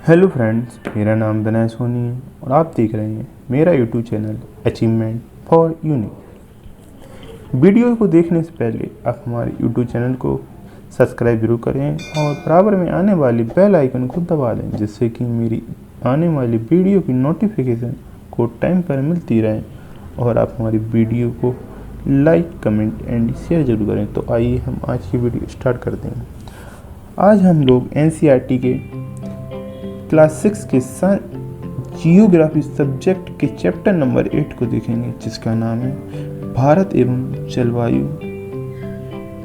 Hello friends, मेरा नाम विनय सोनी है और आप देख रहे हैं मेरा YouTube channel achievement for unique. Video को देखने से पहले आप हमारे यूट्यूब चैनल को सब्सक्राइब जरूर करें और बराबर में आने वाली बेल आइकन को दबा दें, जिससे कि मेरी आने वाली वीडियो की नोटिफिकेशन को टाइम पर मिलती रहे और आप हमारी वीडियो को लाइक, कमेंट एंड शेयर जरूर करें। तो आइए हम आज की वीडियो स्टार्ट करते हैं। आज हम लोग NCERT के क्लास 6 के जियोग्राफी सब्जेक्ट के चैप्टर नंबर 8 को देखेंगे, जिसका नाम है भारत एवं जलवायु,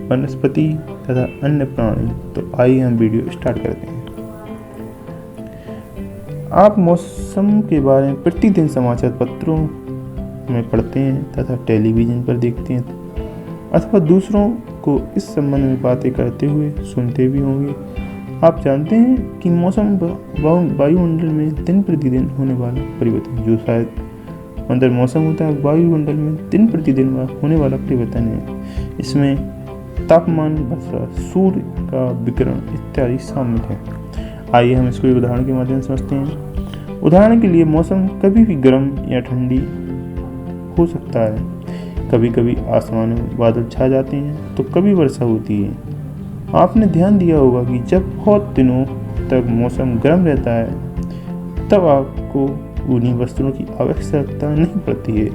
वनस्पति तथा अन्य प्राणी। तो आइए हम वीडियो स्टार्ट करते हैं। आप मौसम के बारे में प्रतिदिन समाचार पत्रों में पढ़ते हैं तथा टेलीविज़न पर देखते हैं अथवा दूसरों को इस संबंध में बातें करते हुए सुनते भी होंगे। आप जानते हैं कि मौसम वायुमंडल में दिन प्रतिदिन होने वाला परिवर्तन, जो शायद अंदर मौसम होता है, वायुमंडल में दिन प्रतिदिन होने वाला परिवर्तन है। इसमें तापमान, वर्षा, सूर्य का विकिरण इत्यादि शामिल है। आइए हम इसको एक उदाहरण के माध्यम से समझते हैं। उदाहरण के लिए, मौसम कभी भी गर्म या ठंडी हो सकता है। कभी कभी आसमान में बादल छा जाते हैं तो कभी वर्षा होती है। आपने ध्यान दिया होगा कि जब बहुत दिनों तक मौसम गर्म रहता है तब आपको ऊनी वस्त्रों की आवश्यकता नहीं पड़ती है।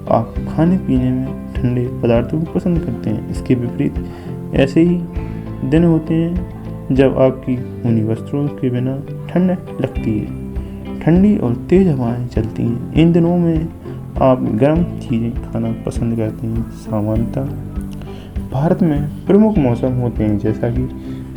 आप खाने पीने में ठंडे पदार्थों को पसंद करते हैं। इसके विपरीत ऐसे ही दिन होते हैं जब आपकी ऊनी वस्त्रों के बिना ठंड लगती है। ठंडी और तेज हवाएं चलती हैं। इन दिनों में आप गर्म चीज़ें खाना पसंद करते हैं। सामान्यतः भारत में प्रमुख मौसम होते हैं, जैसा कि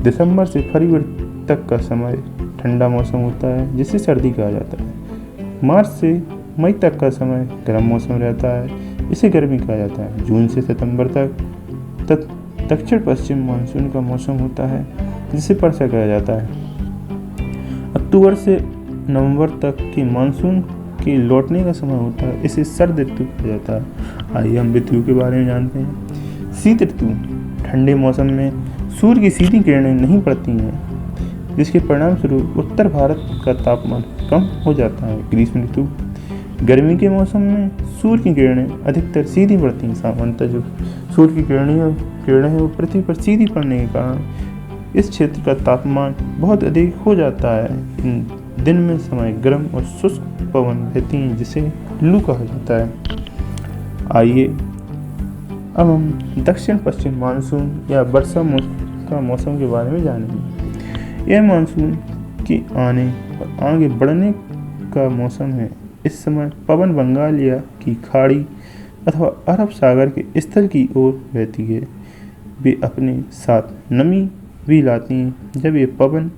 दिसंबर से फरवरी तक का समय ठंडा मौसम होता है, जिसे सर्दी कहा जाता है। मार्च से मई तक का समय गर्म मौसम रहता है, इसे गर्मी कहा जाता है। जून से सितंबर तक दक्षिण पश्चिम मानसून का मौसम होता है, जिसे वर्षा कहा जाता है। अक्टूबर से नवंबर तक के मानसून के लौटने का समय होता है, इसे शरद ऋतु कहा जाता है। आइए हम ऋतु के बारे में जानते हैं। शीत ऋतु, ठंडे मौसम में सूर्य की सीधी किरणें नहीं पड़ती हैं, जिसके परिणाम स्वरूप उत्तर भारत का तापमान कम हो जाता है। ग्रीष्म ऋतु, गर्मी के मौसम में सूर्य की किरणें अधिकतर सीधी पड़ती हैं। सामान्यतः जो सूर्य की किरणें हैं वो पृथ्वी पर सीधी पड़ने के कारण इस क्षेत्र का तापमान बहुत अधिक हो जाता है। इन दिन में समय गर्म और शुष्क पवन बहती हैं, जिसे लू कहा जाता है। आइए अब हम दक्षिण पश्चिम मानसून या वर्षा का मौसम के बारे में जानेंगे। यह मानसून के आने और आगे बढ़ने का मौसम है। इस समय पवन बंगाल या की खाड़ी अथवा अरब सागर के स्थल की ओर बहती है। वे अपने साथ नमी भी लाती हैं। जब ये पवन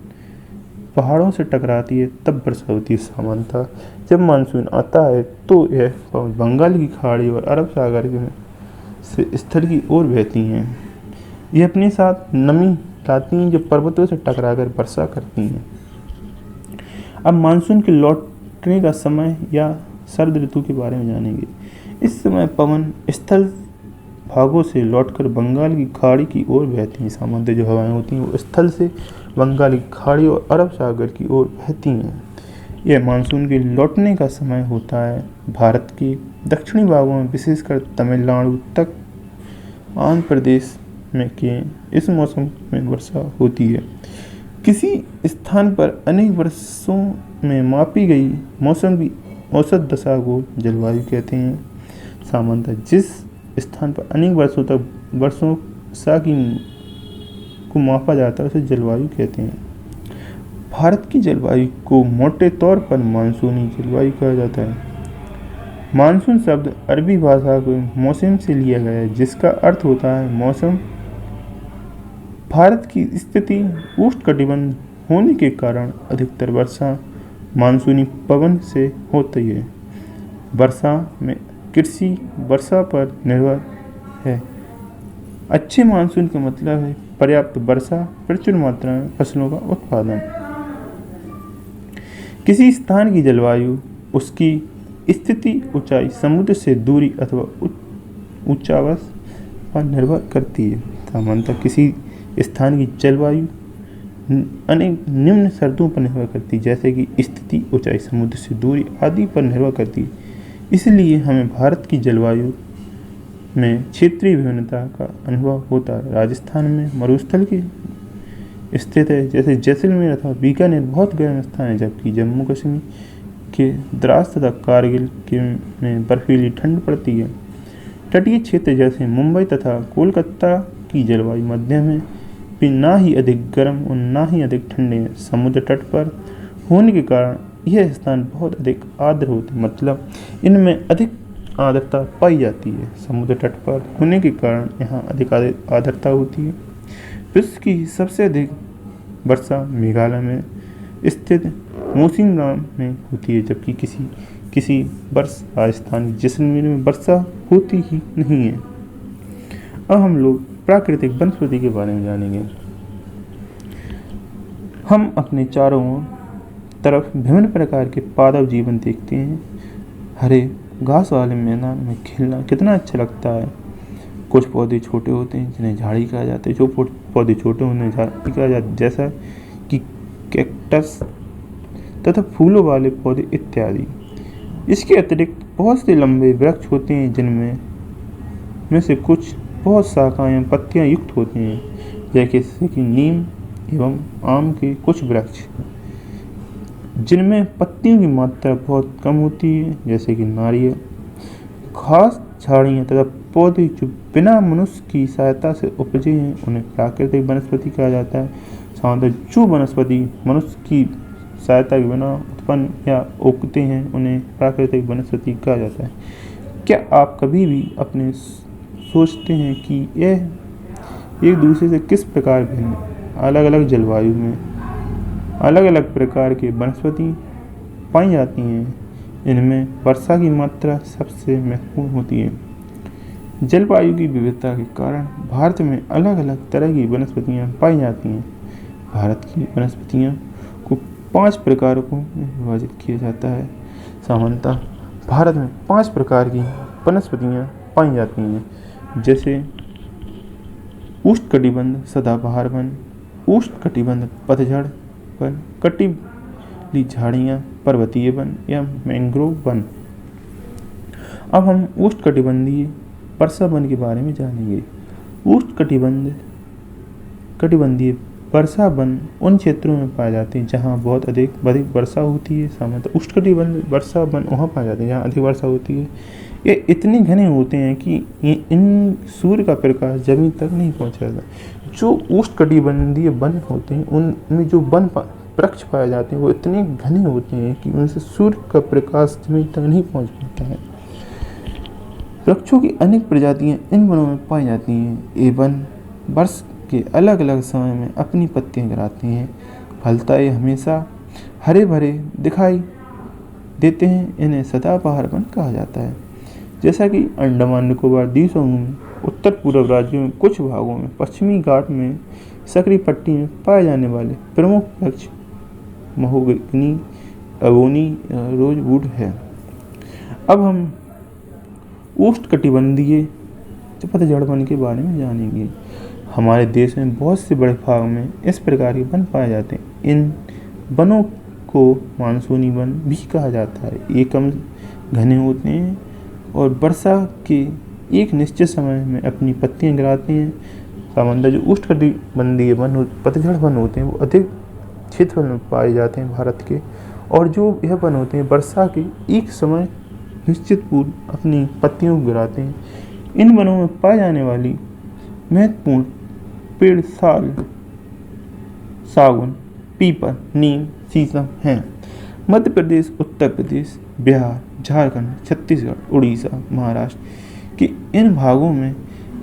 पहाड़ों से टकराती है तब वर्षा होती है। सामान्यतः जब मानसून आता है तो यह पवन बंगाल की खाड़ी और अरब सागर के से स्थल की ओर बहती हैं। ये अपने साथ नमी लाती हैं, जो पर्वतों से टकराकर वर्षा करती हैं। अब मानसून के लौटने का समय या शरद ऋतु के बारे में जानेंगे। इस समय पवन स्थल भागों से लौटकर बंगाल की खाड़ी की ओर बहती हैं। सामान्यतः जो हवाएं होती हैं वो स्थल से बंगाल की खाड़ी और अरब सागर की ओर बहती हैं। यह मानसून के लौटने का समय होता है। भारत के दक्षिणी भागों में, विशेषकर तमिलनाडु तक आंध्र प्रदेश में के इस मौसम में वर्षा होती है। किसी स्थान पर अनेक वर्षों में मापी गई मौसम की औसत दशा को जलवायु कहते हैं। सामान्यतः जिस स्थान पर अनेक वर्षों को मापा जाता है उसे जलवायु कहते हैं। भारत की जलवायु को मोटे तौर पर मानसूनी जलवायु कहा जाता है। मानसून शब्द अरबी भाषा के मौसम से लिया गया है, जिसका अर्थ होता है मौसम। भारत की स्थिति उष्णकटिबंध होने के कारण अधिकतर वर्षा मानसूनी पवन से होती है। वर्षा में कृषि वर्षा पर निर्भर है। अच्छे मानसून का मतलब है पर्याप्त वर्षा, प्रचुर मात्रा में फसलों का उत्पादन। किसी स्थान की जलवायु उसकी स्थिति, ऊंचाई, समुद्र से दूरी अथवा उच्चावास पर निर्भर करती है। सामान्यतः किसी स्थान की जलवायु अनेक निम्न शर्तों पर निर्भर करती है, जैसे कि स्थिति, ऊंचाई, समुद्र से दूरी आदि पर निर्भर करती है। इसलिए हमें भारत की जलवायु में क्षेत्रीय विभिन्नता का अनुभव होता है। राजस्थान में मरुस्थल की स्थित है, जैसे जैसलमेर अथवा बीकानेर बहुत गर्म स्थान है, जबकि जम्मू कश्मीर के द्रास तथा कारगिल के में बर्फीली ठंड पड़ती है। तटीय क्षेत्र जैसे मुंबई तथा कोलकाता की जलवायु मध्यम है, भी ना ही अधिक गर्म और ना ही अधिक ठंडे हैं। समुद्र तट पर होने के कारण यह स्थान बहुत अधिक आर्द्र होते हैं, मतलब इनमें अधिक आर्द्रता पाई जाती है। समुद्र तट पर होने के कारण यहाँ अधिक आर्द्रता होती है। विश्व की सबसे अधिक वर्षा मेघालय में स्थित मौसिनराम में होती है, जबकि किसी वर्ष राजस्थान जैसलमेर में वर्षा होती ही नहीं है। अब हम लोग प्राकृतिक वनस्पति के बारे में जानेंगे। हम अपने चारों तरफ विभिन्न प्रकार के पादप जीवन देखते हैं। हरे घास वाले मैदान में खेलना कितना अच्छा लगता है। कुछ पौधे छोटे होते हैं जिन्हें झाड़ी कहा जाता है, जो पौधे छोटे होते हैं झाड़ी कहा जाता है, जैसा कि कैक्टस तथा फूलों वाले पौधे इत्यादि। इसके अतिरिक्त बहुत से लंबे वृक्ष होते हैं जिनमें से कुछ बहुत शाखाएं पत्तियां युक्त होते हैं, जैसे कि नीम एवं आम के कुछ वृक्ष, जिनमें पत्तियों की मात्रा बहुत कम होती है, जैसे कि नारियल। घास, झाड़ियाँ तथा पौधे जो बिना मनुष्य की सहायता से उपजे हैं उन्हें प्राकृतिक वनस्पति कहा जाता है। सामान्यतः जो वनस्पति मनुष्य की सहायता के बिना उत्पन्न या उगते हैं उन्हें प्राकृतिक वनस्पति कहा जाता है। क्या आप कभी भी अपने सोचते हैं कि यह एक दूसरे से किस प्रकार भिन्न? अलग अलग जलवायु में अलग अलग प्रकार के वनस्पति पाई जाती हैं। इनमें वर्षा की मात्रा सबसे महत्वपूर्ण होती है। जलवायु की विविधता के कारण भारत में अलग अलग तरह की वनस्पतियाँ पाई जाती हैं। भारत की वनस्पतियों को 5 प्रकारों में विभाजित किया जाता है। सामान्यतः भारत में 5 प्रकार की वनस्पतियाँ पाई जाती हैं, जैसे उष्णकटिबंध सदाबहार वन, उष्णकटिबंध पतझड़ वन, कटिबंधीय झाड़ियाँ, पर्वतीय वन या मैंग्रोव वन। अब हम उष्णकटिबंधीय वर्षा वन के बारे में जानेंगे। उष्णकटिबंधीय वर्षा वन उन क्षेत्रों में पाए जाते हैं जहाँ बहुत अधिक वर्षा होती है। सामान्यतः उष्णकटिबंधीय वर्षा वन वहाँ पाए जाते हैं जहाँ अधिक वर्षा होती है। ये इतने घने होते हैं कि इन सूर्य का प्रकाश जमीन तक नहीं पहुँचता। जो उष्णकटिबंधीय वन होते हैं उनमें जो वन वृक्ष पाए जाते हैं वो इतने घने होते हैं कि उनसे सूर्य का प्रकाश जमीन तक नहीं पहुँच पाता है। वृक्षों की अनेक प्रजातियां इन वनों में पाई जाती हैं। ये वन वर्ष के अलग अलग समय में अपनी पत्तियां गिराते हैं। फलता ये हमेशा हरे भरे दिखाई देते हैं। इन्हें सदाबहार वन कहा जाता है। जैसा कि अंडमान निकोबार द्वीप समूह में उत्तर पूर्व राज्यों में कुछ भागों में पश्चिमी घाट में सक्रिय पट्टी में पाए जाने वाले प्रमुख वृक्ष महोगनी, अबोनी, रोजवुड है। अब हम उष्णकटिबंधीय पतझड़ वन के बारे में जानेंगे। हमारे देश में बहुत से बड़े भाग में इस प्रकार के वन पाए जाते हैं। इन वनों को मानसूनी वन भी कहा जाता है। ये कम घने होते हैं और वर्षा के एक निश्चित समय में अपनी पत्तियां गिराते हैं। सामान्यतः जो उष्णकटिबंधीय वन पतझड़ वन होते हैं वो अधिक क्षेत्र में पाए जाते हैं भारत के, और जो यह वन होते हैं वर्षा के एक समय निश्चित पूर्व अपनी पत्तियों को गिराते हैं। इन वनों में पाए जाने वाली महत्वपूर्ण पेड़ साल, सागौन, पीपल, नीम, शीशम हैं। मध्य प्रदेश, उत्तर प्रदेश, बिहार, झारखंड, छत्तीसगढ़, उड़ीसा, महाराष्ट्र के इन भागों में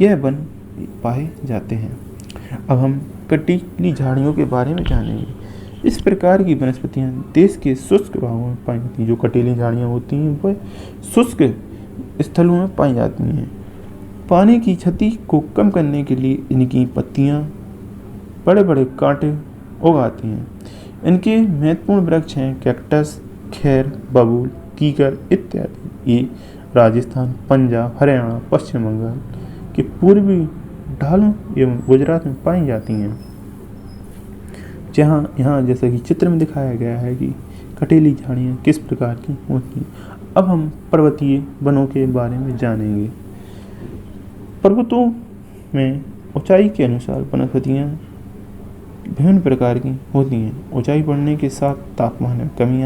यह वन पाए जाते हैं। अब हम कटीली झाड़ियों के बारे में जानेंगे। इस प्रकार की वनस्पतियां देश के शुष्क भागों में पाई जाती हैं। जो कटीली झाड़ियाँ होती हैं वह शुष्क स्थलों में पाई जाती हैं। पानी की क्षति को कम करने के लिए इनकी पत्तियां बड़े बड़े कांटे उगाती हैं। इनके महत्वपूर्ण वृक्ष हैं कैक्टस, खैर, बबूल, कीकर इत्यादि। ये राजस्थान, पंजाब, हरियाणा, पश्चिम बंगाल के पूर्वी ढालों एवं गुजरात में पाई जाती हैं। जहाँ यहाँ जैसा कि चित्र में दिखाया गया है कि कटीली झाड़ियाँ किस प्रकार की होती हैं। अब हम पर्वतीय वनों के बारे में जानेंगे। पर्वतों में ऊंचाई के अनुसार वनस्पतियाँ विभिन्न प्रकार की होती हैं। ऊंचाई बढ़ने के साथ तापमान में कमी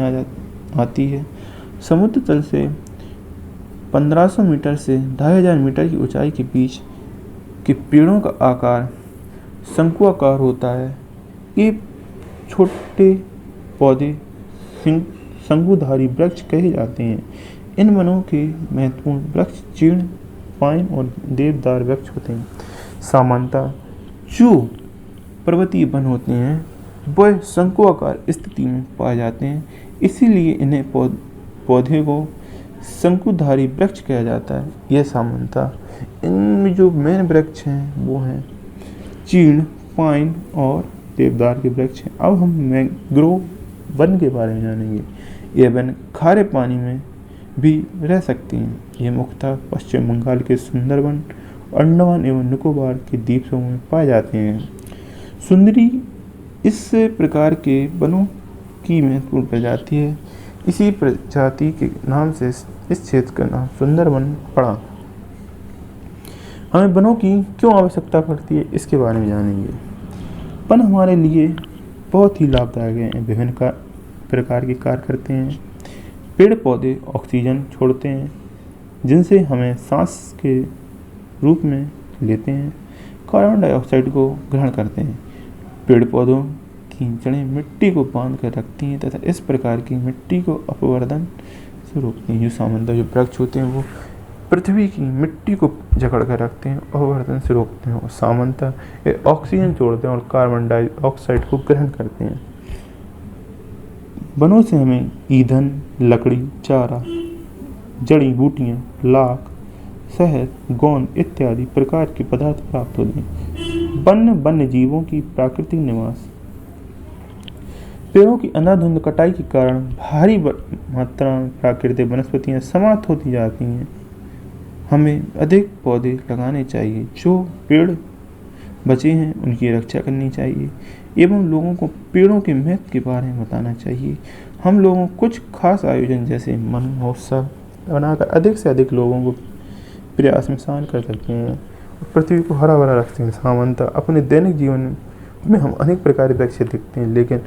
आती है। समुद्र तल से 1500 मीटर से 2500 मीटर की ऊंचाई के बीच के पेड़ों का आकार शंकुआकार होता है। ये छोटे पौधे शंकुधारी वृक्ष कहे जाते हैं। इन वनों के महत्वपूर्ण वृक्ष चीड़, पाइन और देवदार वृक्ष होते हैं। सामान्यतः जो पर्वतीय वन होते हैं वह शंकुआकार स्थिति में पाए जाते हैं, इसीलिए इन्हें पौधे को शंकुधारी वृक्ष कहा जाता है। यह सामान्यतः इनमें जो मेन वृक्ष हैं वो हैं चीड़, पाइन और देवदार के वृक्ष हैं। अब हम मैंग्रोव वन के बारे में जानेंगे। यह वन खारे पानी में भी रह सकती हैं। ये मुख्यतः पश्चिम बंगाल के सुंदरवन, अंडमान एवं निकोबार के द्वीप समूह में पाए जाते हैं। सुंदरी इस प्रकार के वनों की महत्वपूर्ण प्रजाति है। इसी प्रजाति के नाम से इस क्षेत्र का नाम सुंदरवन पड़ा। हमें वनों की क्यों आवश्यकता पड़ती है इसके बारे में जानेंगे। वन हमारे लिए बहुत ही लाभदायक हैं, विभिन्न प्रकार के कार्य करते हैं। पेड़ पौधे ऑक्सीजन छोड़ते हैं जिनसे हमें सांस के रूप में लेते हैं, कार्बन डाइऑक्साइड को ग्रहण करते हैं। पेड़ पौधों की जड़ें मिट्टी को बांध कर रखती हैं तथा इस प्रकार की मिट्टी को अपवर्तन से रोकती हैं। जो सामान्यतः जो वृक्ष होते हैं वो पृथ्वी की मिट्टी को जकड़ कर रखते हैं, अपवर्तन से रोकते हैं और सामान्यतः ये ऑक्सीजन छोड़ते हैं और कार्बन डाइऑक्साइड को ग्रहण करते हैं। वनों से हमें ईंधन, लकड़ी, चारा, जड़ी बूटियां, लाख, शहद, गोंद इत्यादि प्रकार के पदार्थ प्राप्त होते हैं। वन्य जीवों की प्राकृतिक निवास। पेड़ों की अंधाधुंध कटाई के कारण भारी मात्रा में प्राकृतिक वनस्पतियां समाप्त होती जाती हैं। हमें अधिक पौधे लगाने चाहिए। जो पेड़ बचे हैं उनकी रक्षा करनी चाहिए एवं लोगों को पेड़ों के महत्व के बारे में बताना चाहिए। हम लोगों को कुछ खास आयोजन जैसे वन महोत्सव बनाकर अधिक से अधिक लोगों को प्रयास में शामिल कर सकते हैं और पृथ्वी को हरा भरा रखते हैं। सामान्यतः अपने दैनिक जीवन में हम अनेक प्रकार के वृक्ष दिखते हैं, लेकिन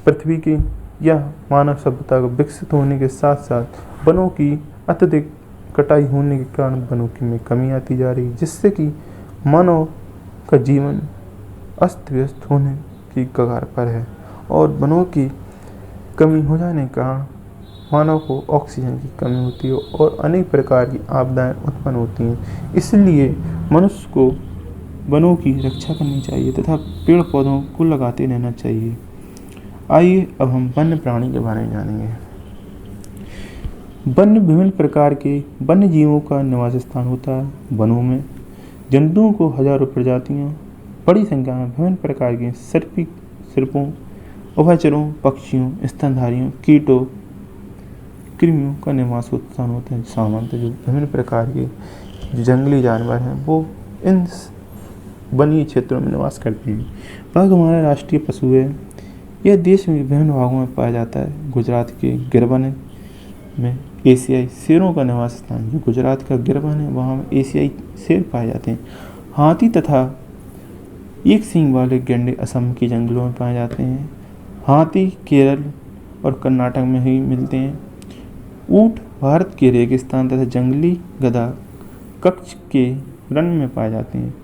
पृथ्वी की या मानव सभ्यता को विकसित होने के साथ साथ वनों की अत्यधिक कटाई होने के कारण वनों की में कमी आती जा रही है, जिससे कि मानव का जीवन अस्त व्यस्त होने की कगार पर है और वनों की कमी हो जाने के कारण मानव को ऑक्सीजन की कमी होती है और अनेक प्रकार की आपदाएं उत्पन्न होती हैं। इसलिए मनुष्य को वनों की रक्षा करनी चाहिए तथा पेड़ पौधों को लगाते रहना चाहिए। आइए अब हम वन्य प्राणी के बारे में जानेंगे। वन्य विभिन्न प्रकार के वन्य जीवों का निवास स्थान होता है। वनों में जंतुओं को हजारों प्रजातियां बड़ी संख्या में विभिन्न प्रकार के सर्पों, उभयचरों, पक्षियों, स्तनधारियों, कीटों, कृमियों का निवास स्थान होता है। सामान्यतः जो विभिन्न प्रकार के जो जंगली जानवर हैं वो इन वनीय क्षेत्रों में निवास करते हैं। बाघ हमारा राष्ट्रीय पशु है। यह देश में विभिन्न भागों में पाया जाता है। गुजरात के गिरवन में एशियाई शेरों का निवास स्थान, जो गुजरात का गिरवन है वहाँ एशियाई शेर पाए जाते हैं। हाथी तथा एक सींग वाले गैंडे असम के जंगलों में पाए जाते हैं। हाथी केरल और कर्नाटक में ही मिलते हैं। ऊँट भारत के रेगिस्तान तथा जंगली गधा कच्छ के रण में पाए जाते हैं।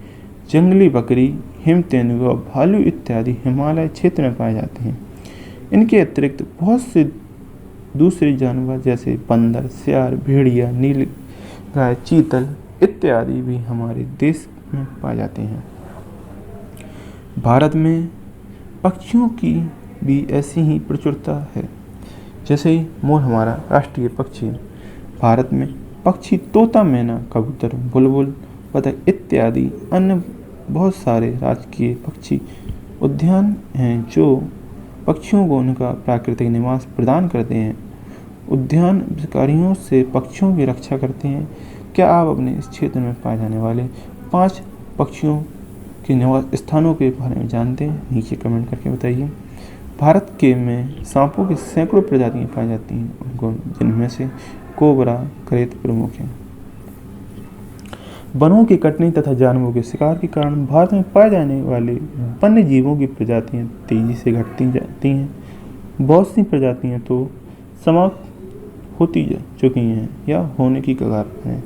जंगली बकरी, हिम तेंदुआ, भालू इत्यादि हिमालय क्षेत्र में पाए जाते हैं। इनके अतिरिक्त बहुत से दूसरे जानवर जैसे बंदर, सियार, भेड़िया, नीलगाय, चीतल इत्यादि भी हमारे देश में पाए जाते हैं। भारत में पक्षियों की भी ऐसी ही प्रचुरता है। जैसे ही मोर हमारा राष्ट्रीय पक्षी है। भारत में पक्षी तोता, मैना, कबूतर, बुलबुल, बतख इत्यादि अन्य बहुत सारे राजकीय पक्षी उद्यान हैं जो पक्षियों को उनका प्राकृतिक निवास प्रदान करते हैं। उद्यान अधिकारियों से पक्षियों की रक्षा करते हैं। क्या आप अपने इस क्षेत्र में पाए जाने वाले 5 पक्षियों के निवास स्थानों के बारे में जानते हैं? नीचे कमेंट करके बताइए। भारत के में सांपों की सैकड़ों प्रजातियां पाई जाती हैं, उनको जिनमें से कोबरा करेत प्रमुख हैं। वनों की कटनी तथा जानवरों के शिकार के कारण भारत में पाए जाने वाले वन्य जीवों की प्रजातियां तेजी से घटती जाती हैं। बहुत सी प्रजातियां तो समाप्त होती जा चुकी हैं या होने की कगार पर हैं।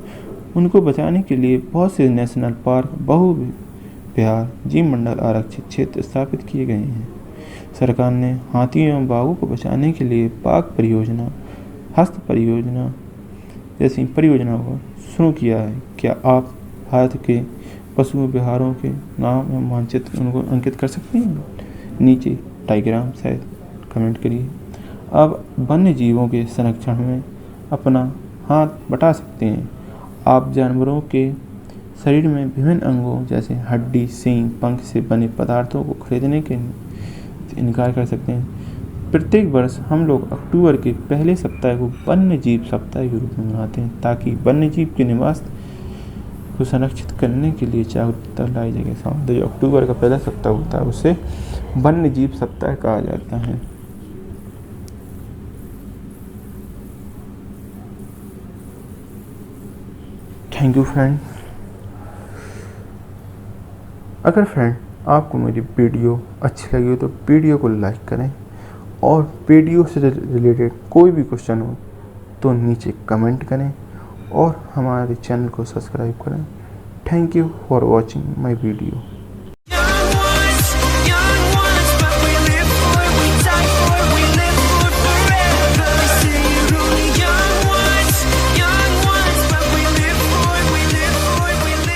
उनको बचाने के लिए बहुत से नेशनल पार्क, बहु विहार, जीव मंडल, आरक्षित क्षेत्र स्थापित किए गए हैं। सरकार ने हाथियों एवं बाघों को बचाने के लिए बाघ परियोजना, हस्त परियोजना जैसी परियोजनाओं को शुरू किया है। क्या आप भारत के पशु विहारों के नाम एवं मानचित्र उनको अंकित कर सकते हैं? नीचे डायग्राम शायद कमेंट करिए। अब वन्य जीवों के संरक्षण में अपना हाथ बटा सकते हैं। आप जानवरों के शरीर में विभिन्न अंगों जैसे हड्डी, सींग, पंख से बने पदार्थों को खरीदने के इनकार कर सकते हैं। प्रत्येक वर्ष हम लोग अक्टूबर के पहले सप्ताह को वन्य जीव सप्ताह के रूप में मनाते हैं, ताकि वन्य जीव के निवास को संरक्षित करने के लिए जागरूकता लाई जाए। तो जो अक्टूबर का पहला सप्ताह होता है उसे वन्य जीव सप्ताह कहा जाता है। Thank you friend. अगर फ्रेंड आपको मेरी वीडियो अच्छी लगी हो तो वीडियो को लाइक करें, और वीडियो से रिलेटेड कोई भी क्वेश्चन हो तो नीचे कमेंट करें, और हमारे चैनल को सब्सक्राइब करें। Thank you for watching my video.